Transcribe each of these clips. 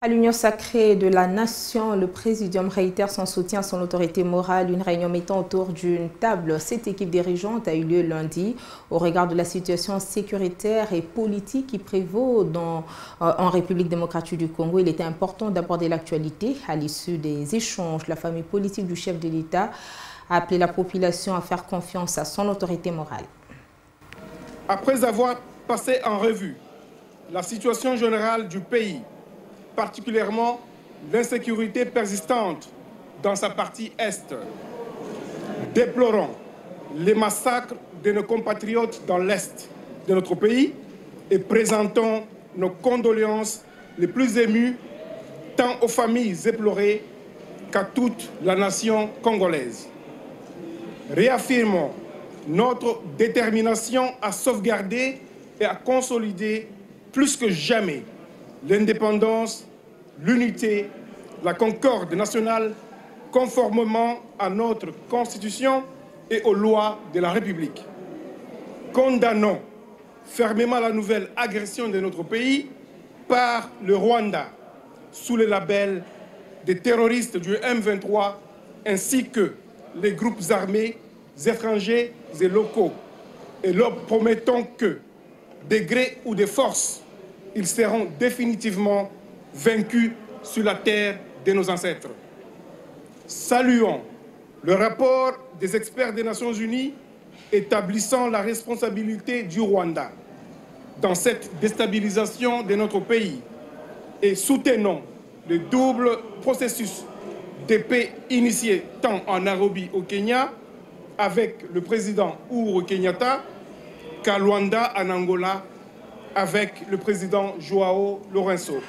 À l'Union sacrée de la Nation, le Présidium réitère son soutien à son autorité morale. Une réunion mettant autour d'une table cette équipe dirigeante a eu lieu lundi. Au regard de la situation sécuritaire et politique qui prévaut en République démocratique du Congo, il était important d'aborder l'actualité. À l'issue des échanges, la famille politique du chef de l'État a appelé la population à faire confiance à son autorité morale. Après avoir passé en revue la situation générale du pays, particulièrement l'insécurité persistante dans sa partie est, déplorant les massacres de nos compatriotes dans l'est de notre pays et présentons nos condoléances les plus émues tant aux familles éplorées qu'à toute la nation congolaise. Réaffirmons notre détermination à sauvegarder et à consolider plus que jamais l'indépendance, l'unité, la concorde nationale, conformément à notre Constitution et aux lois de la République. Condamnons fermement la nouvelle agression de notre pays par le Rwanda sous le label des terroristes du M23 ainsi que les groupes armés étrangers et locaux et leur promettons que, de gré ou de force, ils seront définitivement vaincus sur la terre de nos ancêtres. Saluons le rapport des experts des Nations Unies établissant la responsabilité du Rwanda dans cette déstabilisation de notre pays et soutenons le double processus de paix initié tant en Nairobi au Kenya avec le président Uhuru Kenyatta qu'à Luanda en Angola avec le président Joao Lourenço.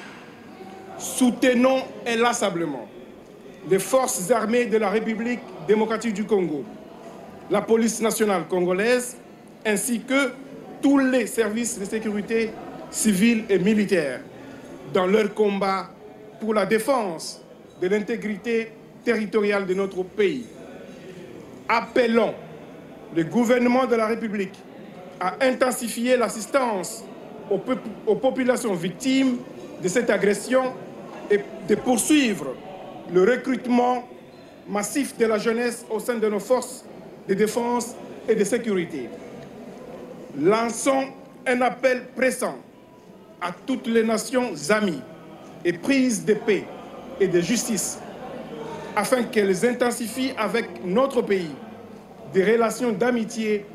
Soutenons inlassablement les forces armées de la République démocratique du Congo, la police nationale congolaise, ainsi que tous les services de sécurité civile et militaire dans leur combat pour la défense de l'intégrité territoriale de notre pays. Appelons le gouvernement de la République à intensifier l'assistance aux populations victimes de cette agression et de poursuivre le recrutement massif de la jeunesse au sein de nos forces de défense et de sécurité. Lançons un appel pressant à toutes les nations amies et prises de paix et de justice afin qu'elles intensifient avec notre pays des relations d'amitié